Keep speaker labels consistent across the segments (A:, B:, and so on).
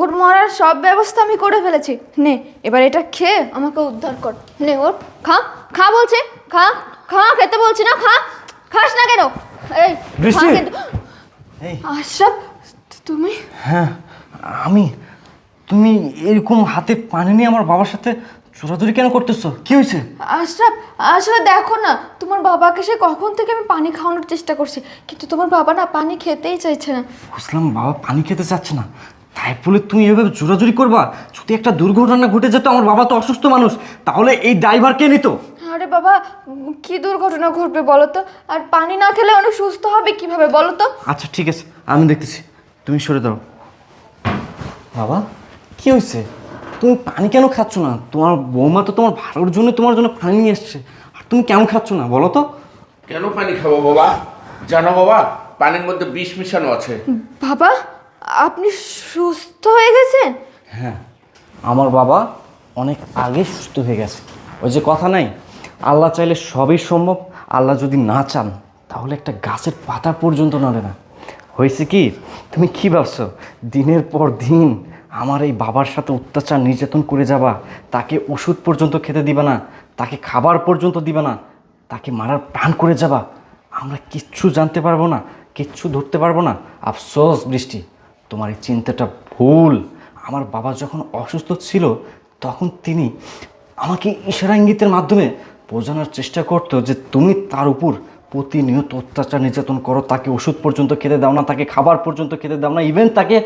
A: ওর মরার সব ব্যবস্থা আমি করে ফেলেছি। নে এবার এটা খেয়ে আমাকে উদ্ধার কর। নে ওর খা, খা বলছে, খা খা, খেতে বলছি না, খা। খাস না কেন? এই
B: বৃষ্টি!
A: খা কিন্তু।
B: এই
A: আশরাফ, তুমি?
B: হ্যাঁ আমি। তুমি এরকম হাতে পানি নিয়ে আমার বাবার সাথে চোরাচুরি কেন করতেছো? কি হয়েছে?
A: আশরাফ, আসলে দেখো না, তোমার বাবাকে সে কখন থেকে আমি পানি খাওয়ানোর চেষ্টা করছি, কিন্তু তোমার বাবা না পানি খেতেই চাইছে না।
B: বুঝলাম বাবা পানি খেতে চাচ্ছে না, তাই বলে তুমি এভাবে জোরাজুরি করবা? যদি একটা দুর্ঘটনা ঘটে যেত, আমার বাবা তো অসুস্থ মানুষ, তাহলে এই ড্রাইভার কে নিত?
A: আরে বাবা, কি দুর্ঘটনা ঘটবে বলো তো? আর পানি না খেলে অনেক সুস্থ হবে কিভাবে বলো তো?
B: আচ্ছা ঠিক আছে, আমি দেখতেছি, তুমি সরে দাও। বাবা কি হয়েছে? তুমি পানি কেন খাচ্ছ না? তোমার বৌমা তো তোমার ভালোর জন্য তোমার জন্য পানি নিয়ে এসছে, আর তুমি কেন খাচ্ছ না বলো তো?
C: কেন পানি খাবো বাবা? জানো বাবা, পানির মধ্যে বিষ মিশানো আছে।
A: বাবা, আপনি সুস্থ হয়ে গেছেন?
B: হ্যাঁ, আমার বাবা অনেক আগে সুস্থ হয়ে গেছে। ওই যে কথা নাই, আল্লাহ চাইলে সবই সম্ভব, আল্লাহ যদি না চান তাহলে একটা গাছের পাতা পর্যন্ত নড়ে না। হয়েছে কি, তুমি কি ভাবছো দিনের পর দিন আমার এই বাবার সাথে অত্যাচার নির্যাতন করে যাবা? তাকে ওষুধ পর্যন্ত খেতে দিবে না, তাকে খাবার পর্যন্ত দিবে না, তাকে মারার প্রাণ করে যাবা? আমরা কিচ্ছু জানতে পারবো না, কিচ্ছু ধরতে পারবো না। আফসোস বৃষ্টি, তোমার এই চিন্তাটা ভুল। আমার বাবা যখন অসুস্থ ছিল তখন তিনি আমাকে ইশারা ইঙ্গিতের মাধ্যমে বোঝানোর চেষ্টা করতো যে তুমি তার উপর প্রতিনিয়ত অত্যাচার নির্যাতন করো, তাকে ওষুধ পর্যন্ত খেতে দাও না, তাকে খাবার পর্যন্ত খেতে দাও না, ইভেন তাকে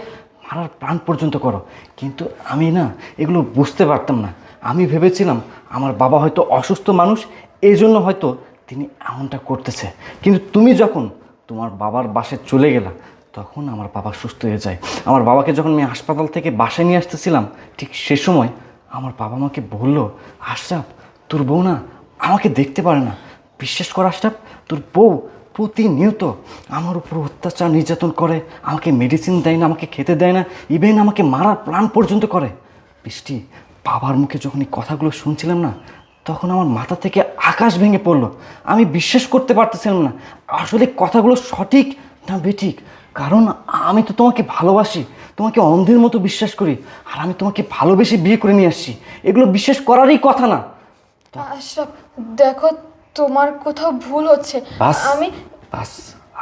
B: মারার প্রাণ পর্যন্ত করো। কিন্তু আমি না এগুলো বুঝতে পারতাম না। আমি ভেবেছিলাম আমার বাবা হয়তো অসুস্থ মানুষ, এই জন্য হয়তো তিনি এমনটা করতেছে। কিন্তু তুমি যখন তোমার বাবার বাসায় চলে গেলা তখন আমার বাবা সুস্থ হয়ে যায়। আমার বাবাকে যখন আমি হাসপাতাল থেকে বাসায় নিয়ে আসতেছিলাম, ঠিক সে সময় আমার বাবা আমাকে বলল, আশরাফ তোর বউ না আমাকে দেখতে পারে না। বিশ্বাস কর আশরাফ, তোর বউ প্রতিনিয়ত আমার উপর অত্যাচার নির্যাতন করে, আমাকে মেডিসিন দেয় না, আমাকে খেতে দেয় না, ইভেন আমাকে মারার প্ল্যান পর্যন্ত করে। বৃষ্টি, বাবার মুখে যখন এই কথাগুলো শুনছিলাম না, তখন আমার মাথা থেকে আকাশ ভেঙে পড়লো। আমি বিশ্বাস করতে পারতেছিলাম না আসলে কথাগুলো সঠিক না বেঠিক। কারণ আমি তো তোমাকে ভালোবাসি, তোমাকে অন্ধের মতো বিশ্বাস করি, আর আমি তোমাকে ভালোবেসে বিয়ে করে নিয়ে আসছি। এগুলো বিশ্বাস করারই কথা না।
A: আশরাফ দেখো, তোমার কোথাও ভুল হচ্ছে।
B: বাস
A: আমি
B: বাস,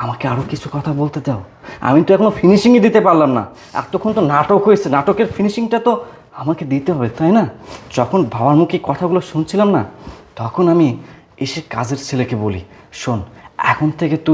B: আমাকে আরও কিছু কথা বলতে দাও। আমি তো এখনো ফিনিশিংই দিতে পারলাম না। এতক্ষণ তো নাটক হয়েছে, নাটকের ফিনিশিংটা তো আমাকে দিতে হবে তাই না? যখন বাবার মুখে কথাগুলো শুনছিলাম না, তখন আমি এসে কাজের ছেলেকে বলি, শোন এখন থেকে তুই